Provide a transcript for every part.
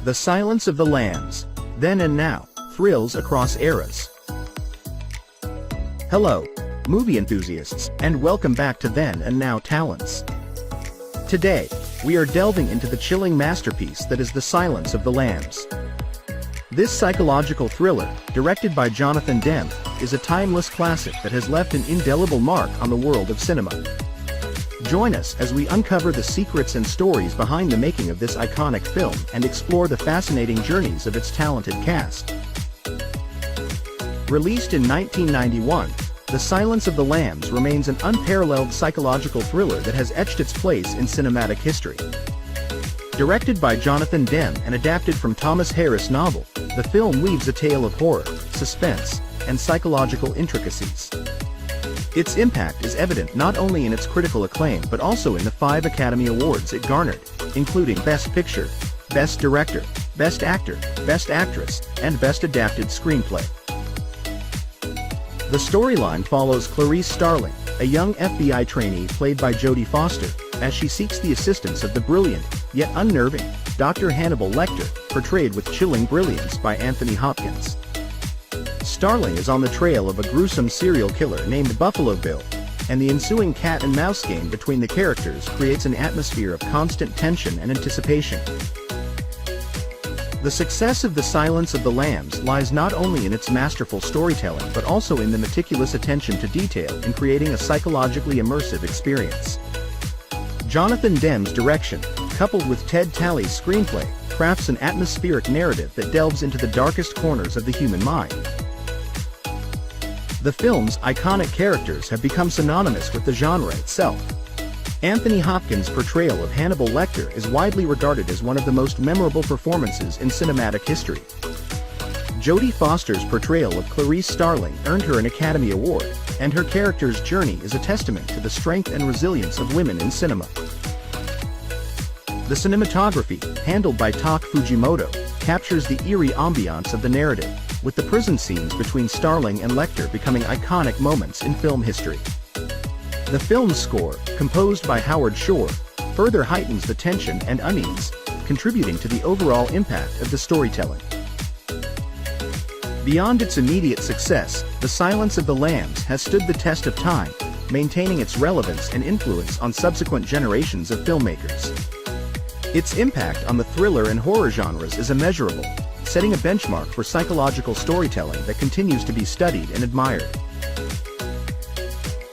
The Silence of the Lambs, Then and Now, Thrills Across Eras. Hello, movie enthusiasts, and welcome back to Then and Now Talents. Today, we are delving into the chilling masterpiece that is The Silence of the Lambs. This psychological thriller, directed by Jonathan Demme, is a timeless classic that has left an indelible mark on the world of cinema. Join us as we uncover the secrets and stories behind the making of this iconic film and explore the fascinating journeys of its talented cast. Released in 1991, The Silence of the Lambs remains an unparalleled psychological thriller that has etched its place in cinematic history. Directed by Jonathan Demme and adapted from Thomas Harris' novel, the film weaves a tale of horror, suspense, and psychological intricacies. Its impact is evident not only in its critical acclaim but also in the 5 Academy Awards it garnered, including Best Picture, Best Director, Best Actor, Best Actress, and Best Adapted Screenplay. The storyline follows Clarice Starling, a young FBI trainee played by Jodie Foster, as she seeks the assistance of the brilliant, yet unnerving, Dr. Hannibal Lecter, portrayed with chilling brilliance by Anthony Hopkins. Starling is on the trail of a gruesome serial killer named Buffalo Bill, and the ensuing cat-and-mouse game between the characters creates an atmosphere of constant tension and anticipation. The success of The Silence of the Lambs lies not only in its masterful storytelling but also in the meticulous attention to detail in creating a psychologically immersive experience. Jonathan Demme's direction, coupled with Ted Talley's screenplay, crafts an atmospheric narrative that delves into the darkest corners of the human mind. The film's iconic characters have become synonymous with the genre itself. Anthony Hopkins' portrayal of Hannibal Lecter is widely regarded as one of the most memorable performances in cinematic history. Jodie Foster's portrayal of Clarice Starling earned her an Academy Award, and her character's journey is a testament to the strength and resilience of women in cinema. The cinematography, handled by Tak Fujimoto, captures the eerie ambiance of the narrative, with the prison scenes between Starling and Lecter becoming iconic moments in film history. The film's score, composed by Howard Shore, further heightens the tension and unease, contributing to the overall impact of the storytelling. Beyond its immediate success, The Silence of the Lambs has stood the test of time, maintaining its relevance and influence on subsequent generations of filmmakers. Its impact on the thriller and horror genres is immeasurable, setting a benchmark for psychological storytelling that continues to be studied and admired.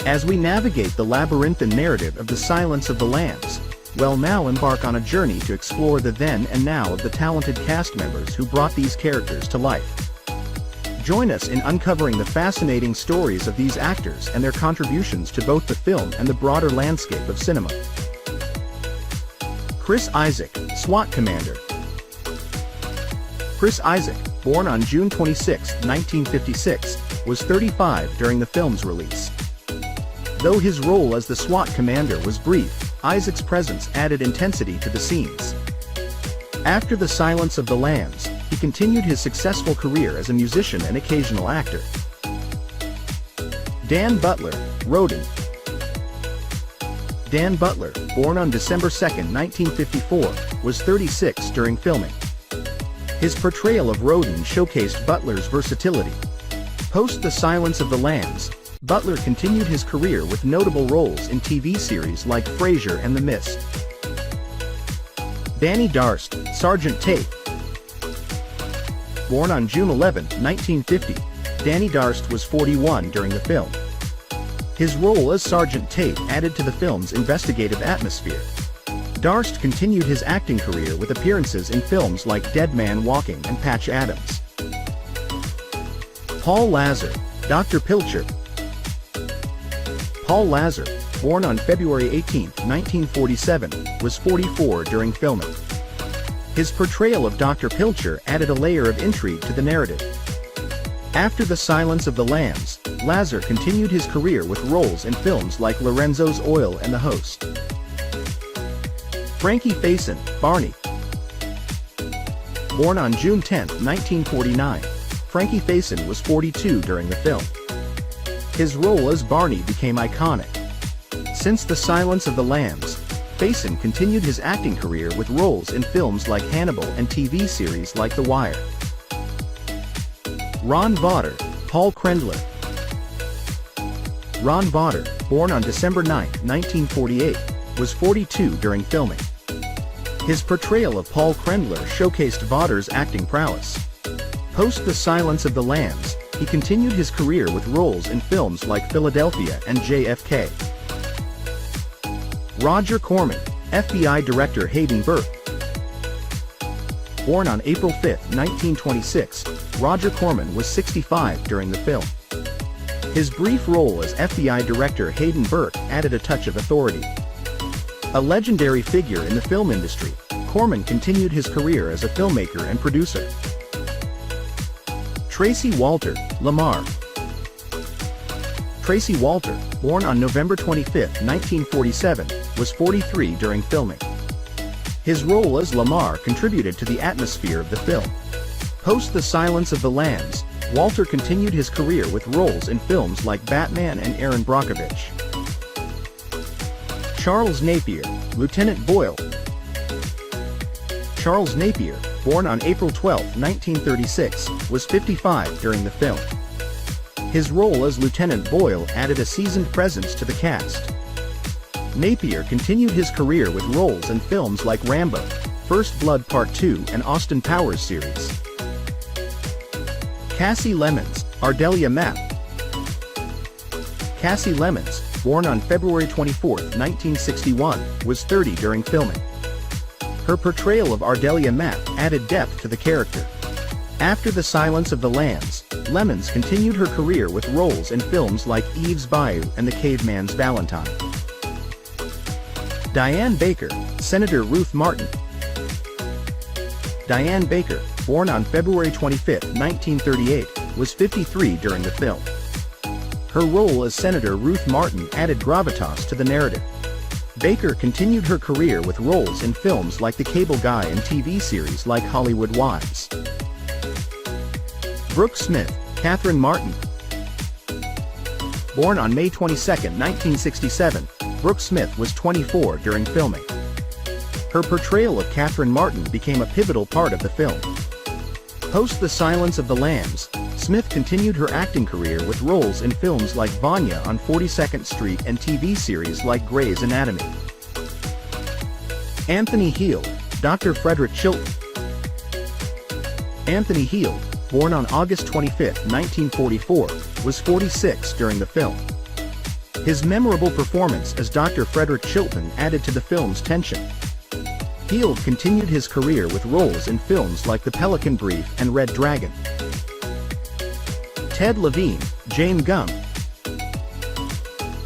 As we navigate the labyrinthine narrative of The Silence of the Lambs, we'll now embark on a journey to explore the then and now of the talented cast members who brought these characters to life. Join us in uncovering the fascinating stories of these actors and their contributions to both the film and the broader landscape of cinema. Chris Isaak, SWAT Commander. Chris Isaak, born on June 26, 1956, was 35 during the film's release. Though his role as the SWAT commander was brief, Isaac's presence added intensity to the scenes. After The Silence of the Lambs, he continued his successful career as a musician and occasional actor. Dan Butler, Roden. Dan Butler, born on December 2, 1954, was 36 during filming. His portrayal of Roden showcased Butler's versatility. Post The Silence of the Lambs, Butler continued his career with notable roles in TV series like Frasier and The Mist. Danny Darst, Sergeant Tate. Born on June 11, 1950, Danny Darst was 41 during the film. His role as Sergeant Tate added to the film's investigative atmosphere. Darst continued his acting career with appearances in films like Dead Man Walking and Patch Adams. Paul Lazer, Dr. Pilcher. Paul Lazer, born on February 18, 1947, was 44 during filming. His portrayal of Dr. Pilcher added a layer of intrigue to the narrative. After The Silence of the Lambs, Lazer continued his career with roles in films like Lorenzo's Oil and The Host. Frankie Faun, Barney. Born on June 10, 1949, Frankie Faun was 42 during the film. His role as Barney became iconic. Since The Silence of the Lambs, Faison continued his acting career with roles in films like Hannibal and TV series like The Wire. Ron Vawter, Paul Kenler. Ron Vawter, born on December 9, 1948, was 42 during filming. His portrayal of Paul Kenler showcased Vawter's acting prowess. Post The Silence of the Lambs, he continued his career with roles in films like Philadelphia and JFK. Roger Corman, FBI Director Hayden Burke. Born on April 5, 1926, Roger Corman was 65 during the film. His brief role as FBI Director Hayden Burke added a touch of authority. A legendary figure in the film industry, Corman continued his career as a filmmaker and producer. Tracy Walter, Lamar. Tracy Walter, born on November 25, 1947, was 43 during filming. His role as Lamar contributed to the atmosphere of the film. Post The Silence of the Lambs, Walter continued his career with roles in films like Batman and Erin Brockovich. Charles Napier, Lieutenant Boyle. Charles Napier, born on April 12, 1936, was 55 during the film. His role as Lieutenant Boyle added a seasoned presence to the cast. Napier continued his career with roles in films like Rambo, First Blood Part 2 and Austin Powers series. Cassie Lemons, Ardelia Mapp. Cassie Lemons, born on February 24, 1961, was 30 during filming. Her portrayal of Ardelia Mapp added depth to the character. After The Silence of the Lambs, Lemons continued her career with roles in films like Eve's Bayou and The Caveman's Valentine. Diane Baker, Senator Ruth Martin. Diane Baker, born on February 25, 1938, was 53 during the film. Her role as Senator Ruth Martin added gravitas to the narrative. Baker continued her career with roles in films like The Cable Guy and TV series like Hollywood Wives. Brook Smith, Catherine Martin. Born on May 22, 1967, Brook Smith was 24 during filming. Her portrayal of Catherine Martin became a pivotal part of the film. Post The Silence of the Lambs, Smith continued her acting career with roles in films like Vanya on 42nd Street and TV series like Grey's Anatomy. Anthony Heald, Dr. Frederick Chilton. Anthony Heald, born on August 25, 1944, was 46 during the film. His memorable performance as Dr. Frederick Chilton added to the film's tension. Heald continued his career with roles in films like The Pelican Brief and Red Dragon. Ted Levine, James Gumb.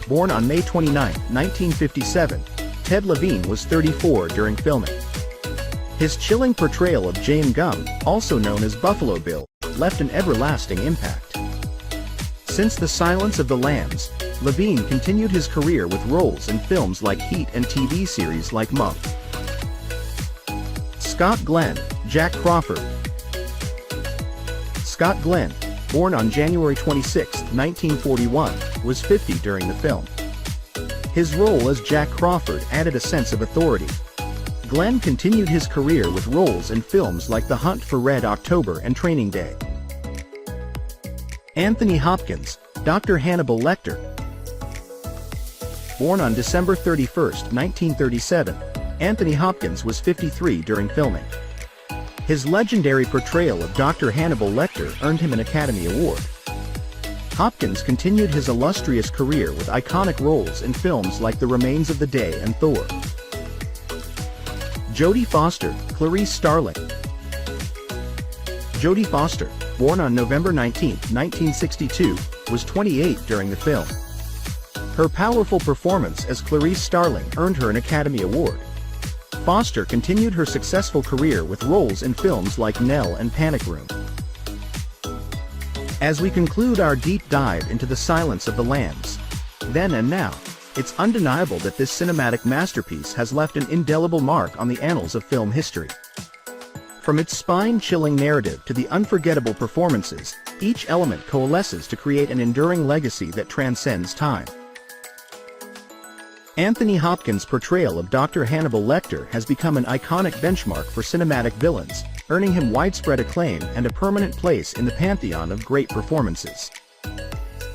Born on May 29, 1957, Ted Levine was 34 during filming. His chilling portrayal of James Gumb, also known as Buffalo Bill, left an everlasting impact. Since The Silence of the Lambs, Levine continued his career with roles in films like Heat and TV series like Monk. Scott Glenn, Jack Crawford. Scott Glenn, born on January 26, 1941, was 50 during the film. His role as Jack Crawford added a sense of authority. Glenn continued his career with roles in films like The Hunt for Red October and Training Day. Anthony Hopkins, Dr. Hannibal Lecter. Born on December 31, 1937, Anthony Hopkins was 53 during filming. His legendary portrayal of Dr. Hannibal Lecter earned him an Academy Award. Hopkins continued his illustrious career with iconic roles in films like The Remains of the Day and Thor. Jodie Foster, Clarice Starling. Jodie Foster, born on November 19, 1962, was 28 during the film. Her powerful performance as Clarice Starling earned her an Academy Award. Foster continued her successful career with roles in films like Nell and Panic Room. As we conclude our deep dive into The Silence of the Lambs, then and now, it's undeniable that this cinematic masterpiece has left an indelible mark on the annals of film history. From its spine-chilling narrative to the unforgettable performances, each element coalesces to create an enduring legacy that transcends time. Anthony Hopkins' portrayal of Dr. Hannibal Lecter has become an iconic benchmark for cinematic villains, earning him widespread acclaim and a permanent place in the pantheon of great performances.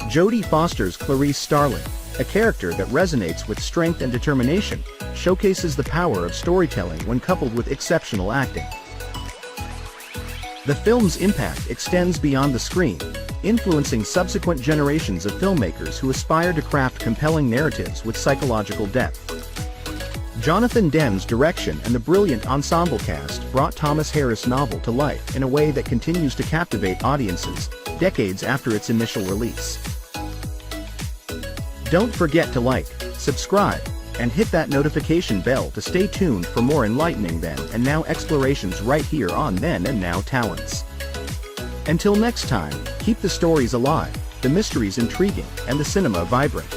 Jodie Foster's Clarice Starling, a character that resonates with strength and determination, showcases the power of storytelling when coupled with exceptional acting. The film's impact extends beyond the screen, influencing subsequent generations of filmmakers who aspire to craft compelling narratives with psychological depth. Jonathan Demme's direction and the brilliant ensemble cast brought Thomas Harris' novel to life in a way that continues to captivate audiences, decades after its initial release. Don't forget to like, subscribe, and hit that notification bell to stay tuned for more enlightening then and now explorations right here on Then and Now Talents. Until next time, keep the stories alive, the mysteries intriguing, and the cinema vibrant.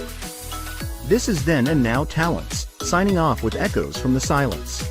This is Then and Now Talents, signing off with echoes from the silence.